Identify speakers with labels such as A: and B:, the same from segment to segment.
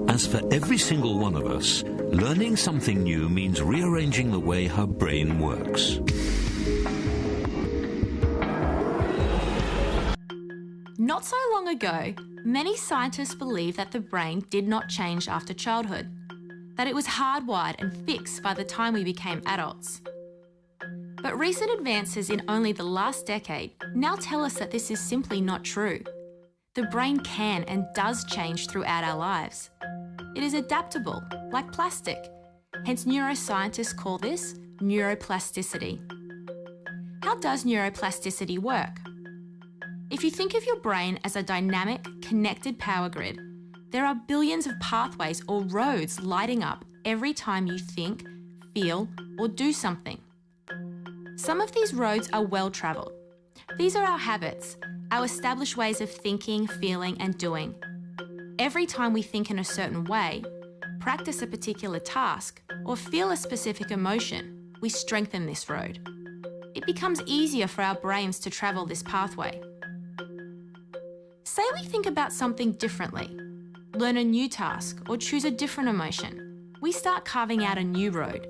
A: As for every single one of us, learning something new means rearranging the way her brain works.
B: Not so long ago, many scientists believed that the brain did not change after childhood, that it was hardwired and fixed by the time we became adults. But recent advances in only the last decade now tell us that this is simply not true. The brain can and does change throughout our lives. It is adaptable, like plastic. Hence, neuroscientists call this neuroplasticity. How does neuroplasticity work? If you think of your brain as a dynamic, connected power grid, there are billions of pathways or roads lighting up every time you think, feel, or do something. Some of these roads are well-travelled. These are our habits, our established ways of thinking, feeling, and doing. Every time we think in a certain way, practice a particular task, or feel a specific emotion, we strengthen this road. It becomes easier for our brains to travel this pathway. Say we think about something differently, learn a new task, or choose a different emotion. We start carving out a new road.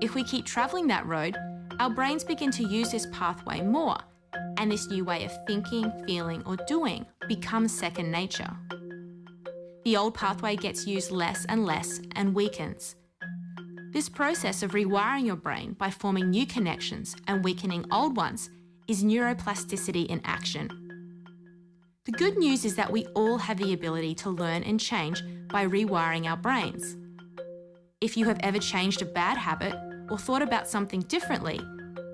B: If we keep travelling that road, our brains begin to use this pathway more, and this new way of thinking, feeling, or doing becomes second nature. The old pathway gets used less and less and weakens. This process of rewiring your brain by forming new connections and weakening old ones is neuroplasticity in action. The good news is that we all have the ability to learn and change by rewiring our brains. If you have ever changed a bad habit or thought about something differently,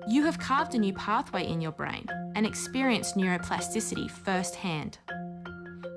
B: you have carved a new pathway in your brain and experienced neuroplasticity firsthand.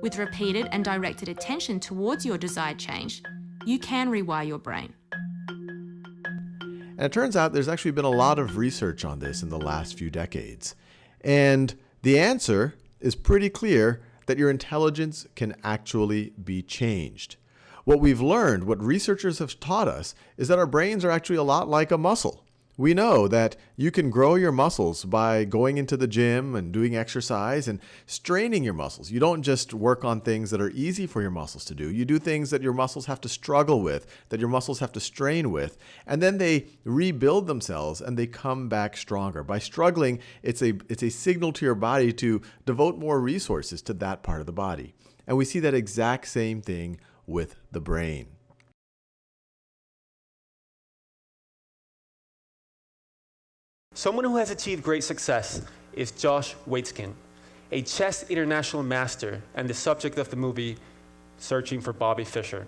B: With repeated and directed attention towards your desired change, you can rewire your brain.
C: And it turns out there's actually been a lot of research on this in the last few decades. And the answer is pretty clear that your intelligence can actually be changed. What we've learned, what researchers have taught us, is that our brains are actually a lot like a muscle. We know that you can grow your muscles by going into the gym and doing exercise and straining your muscles. You don't just work on things that are easy for your muscles to do. You do things that your muscles have to struggle with, that your muscles have to strain with, and then they rebuild themselves and they come back stronger. By struggling, it's a signal to your body to devote more resources to that part of the body. And we see that exact same thing with the brain.
D: Someone who has achieved great success is Josh Waitzkin, a chess international master and the subject of the movie Searching for Bobby Fischer.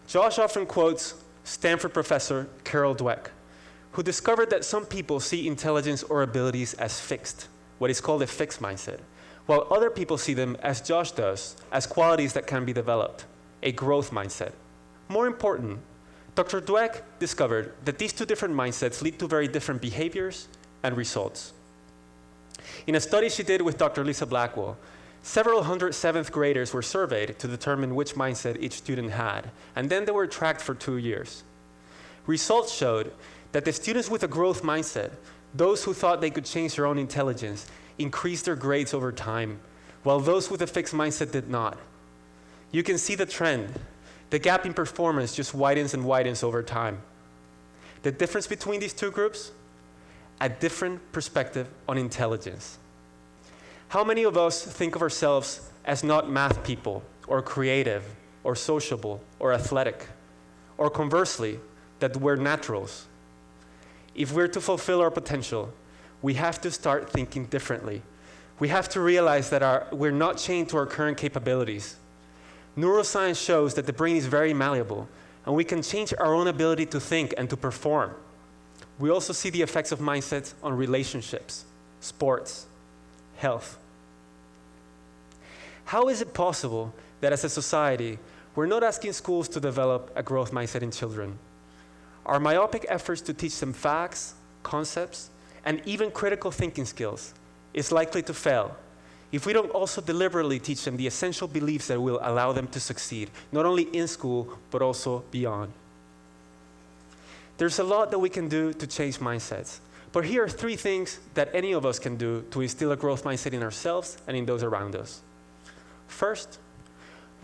D: Josh often quotes Stanford professor Carol Dweck, who discovered that some people see intelligence or abilities as fixed, what is called a fixed mindset, while other people see them, as Josh does, as qualities that can be developed, a growth mindset. More important, Dr. Dweck discovered that these two different mindsets lead to very different behaviors and results. In a study she did with Dr. Lisa Blackwell, several hundred seventh graders were surveyed to determine which mindset each student had, and then they were tracked for 2 years. Results showed that the students with a growth mindset, those who thought they could change their own intelligence, increased their grades over time, while those with a fixed mindset did not. You can see the trend. The gap in performance just widens and widens over time. The difference between these two groups? A different perspective on intelligence. How many of us think of ourselves as not math people, or creative, or sociable, or athletic? Or conversely, that we're naturals? If we're to fulfill our potential, we have to start thinking differently. We have to realize that we're not chained to our current capabilities. Neuroscience shows that the brain is very malleable, and we can change our own ability to think and to perform. We also see the effects of mindsets on relationships, sports, health. How is it possible that as a society, we're not asking schools to develop a growth mindset in children? Our myopic efforts to teach them facts, concepts, and even critical thinking skills is likely to fail if we don't also deliberately teach them the essential beliefs that will allow them to succeed, not only in school, but also beyond. There's a lot that we can do to change mindsets, but here are 3 things that any of us can do to instill a growth mindset in ourselves and in those around us. First,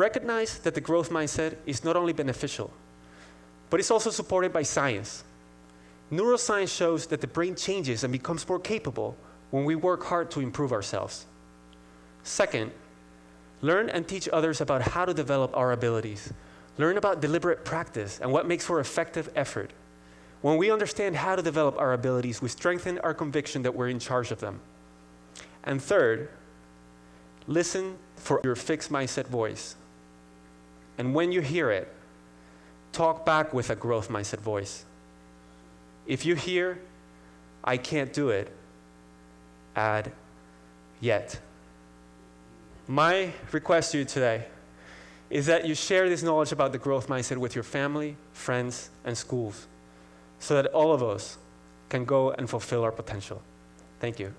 D: recognize that the growth mindset is not only beneficial, but it's also supported by science. Neuroscience shows that the brain changes and becomes more capable when we work hard to improve ourselves. Second, learn and teach others about how to develop our abilities. Learn about deliberate practice and what makes for effective effort. When we understand how to develop our abilities, we strengthen our conviction that we're in charge of them. And third, listen for your fixed mindset voice. And when you hear it, talk back with a growth mindset voice. If you hear, I can't do it, add, yet. My request to you today is that you share this knowledge about the growth mindset with your family, friends, and schools, so that all of us can go and fulfill our potential. Thank you.